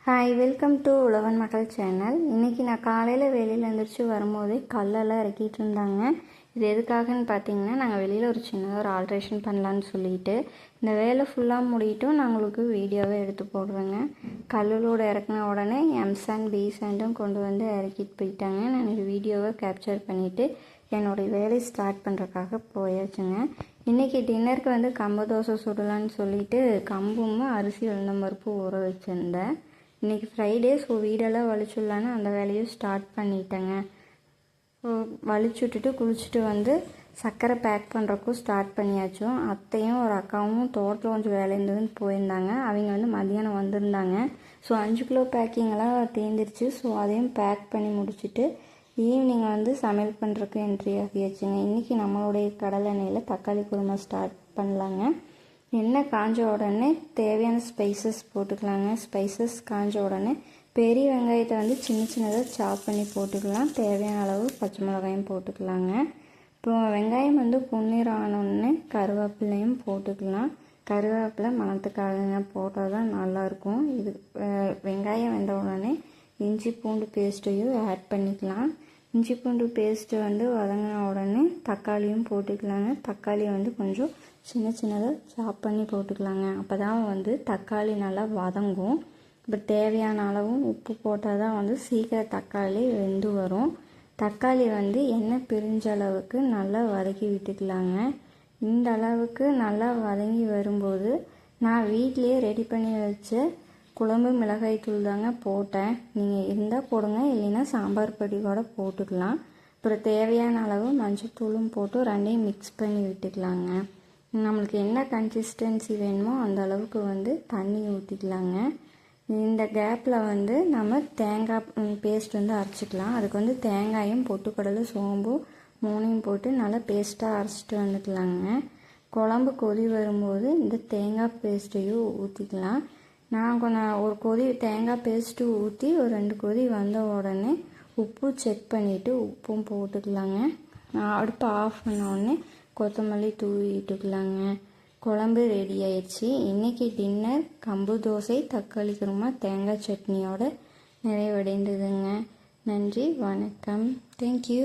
Hi, welcome to உழவன் மகள் channel. இன்றைக்கி நான் காலையில் வெளியில் எழுந்திரிச்சு வரும்போதே கல்லெல்லாம் இறக்கிட்டு இருந்தாங்க. இது எதுக்காகன்னு பார்த்தீங்கன்னா, நாங்கள் வெளியில் ஒரு சின்னதாக ஒரு ஆல்ட்ரேஷன் பண்ணலான்னு சொல்லிட்டு இந்த வேலை ஃபுல்லாக முடிட்டும் நான் உங்களுக்கு வீடியோவே எடுத்து போடுவேங்க. கல்லோடு இறக்குன உடனே எம் சாண்ட் பி சாண்டும் கொண்டு வந்து இறக்கிட்டு போயிட்டாங்க. நான் இந்த வீடியோவை கேப்சர் பண்ணிவிட்டு என்னுடைய வேலையை ஸ்டார்ட் பண்ணுறதுக்காக போயாச்சுங்க. இன்றைக்கி டின்னருக்கு வந்து கம்பு தோசை சுடலான்னு சொல்லிட்டு கம்பும் அரிசி உளுந்தம் பருப்பு ஊற வச்சுருந்தேன். இன்றைக்கி ஃப்ரைடே, ஸோ வீடெல்லாம் வலிச்சுடலான்னு அந்த வேலையும் ஸ்டார்ட் பண்ணிட்டேங்க. வலிச்சு விட்டுட்டு குளிச்சுட்டு வந்து சர்க்கரை பேக் பண்ணுறக்கும் ஸ்டார்ட் பண்ணியாச்சும். அத்தையும் ஒரு அக்காவும் தோட்டத்தில் கொஞ்சம் வேலை இருந்ததுன்னு போயிருந்தாங்க. அவங்க வந்து மதியானம் வந்திருந்தாங்க. ஸோ 5 கிலோ பேக்கிங்கெல்லாம் தேர்ந்துருச்சு. ஸோ அதையும் பேக் பண்ணி முடிச்சுட்டு ஈவினிங் வந்து சமையல் பண்ணுறக்கு என்ட்ரி ஆகியாச்சுங்க. இன்றைக்கி நம்மளுடைய கடலை எண்ணெயில் தக்காளி குருமா ஸ்டார்ட் பண்ணலாங்க. எண்ணெய் காஞ்ச உடனே தேவையான ஸ்பைசஸ் போட்டுக்கலாங்க. ஸ்பைசஸ் காஞ்ச உடனே பெரிய வெங்காயத்தை வந்து சின்ன சின்னதாக சாப் பண்ணி போட்டுக்கலாம். தேவையான அளவு பச்சை மிளகாயும் போட்டுக்கலாங்க. இப்போ வெங்காயம் வந்து பொன்னிறம் ஆனோடனே கருவேப்பிலையும் போட்டுக்கலாம். கருவேப்பிலை மணத்துக்காக போட்டால் தான் நல்லாயிருக்கும். இது வெங்காயம் வெந்த உடனே இஞ்சி பூண்டு பேஸ்ட்டையும் ஆட் பண்ணிக்கலாம். இஞ்சி பூண்டு பேஸ்ட்டு வந்து வதங்கின உடனே தக்காளியும் போட்டுக்கலாங்க. தக்காளியை வந்து கொஞ்சம் சின்ன சின்னதாக சாப் பண்ணி போட்டுக்கலாங்க. அப்போ தான் வந்து தக்காளி நல்லா வதங்கும். இப்போ தேவையான அளவும் உப்பு போட்டால் தான் வந்து சீக்கிரம் தக்காளி வெந்து வரும். தக்காளி வந்து எண்ணெய் பிரிஞ்ச அளவுக்கு நல்லா வதக்கி விட்டுக்கலாங்க. இந்த அளவுக்கு நல்லா வதங்கி வரும்போது நான் வீட்டிலேயே ரெடி பண்ணி வச்ச குழம்பு மிளகாய் தூள் தாங்க போட்டேன். நீங்கள் இருந்தால் போடுங்க, இல்லைன்னா சாம்பார் பொடி கூட போட்டுக்கலாம். அப்புறம் தேவையான அளவு மஞ்சள் தூளும் போட்டு ரெண்டையும் மிக்ஸ் பண்ணி விட்டுக்கலாங்க. நம்மளுக்கு என்ன கன்சிஸ்டன்சி வேணுமோ அந்த அளவுக்கு வந்து தண்ணி ஊற்றிக்கலாங்க. இந்த கேப்பில் வந்து நம்ம தேங்காய் பேஸ்ட் வந்து அரைச்சிக்கலாம். அதுக்கு வந்து தேங்காயும் பொட்டுக்கடலை சோம்பு 3 போட்டு நல்லா பேஸ்ட்டாக அரைச்சிட்டு வந்துக்கலாங்க. குழம்பு கொதி வரும்போது இந்த தேங்காய் பேஸ்ட்டையும் ஊற்றிக்கலாம். நான் ஒரு கொதி தேங்காய் பேஸ்ட்டு ஊற்றி ஒரு 2 கொதி வந்த உடனே உப்பு செக் பண்ணிவிட்டு உப்பும் போட்டுக்கலாங்க. அடுப்பை ஆஃப் பண்ண உடனே கொத்தமல்லி தூவிட்டுக்கலாங்க. குழம்பு ரெடி ஆயிடுச்சு. இன்றைக்கி டின்னர் கம்பு தோசை, தக்காளி குருமா, தேங்காய் சட்னியோடு நிறைவடைந்ததுங்க. நன்றி, வணக்கம், தேங்க்யூ.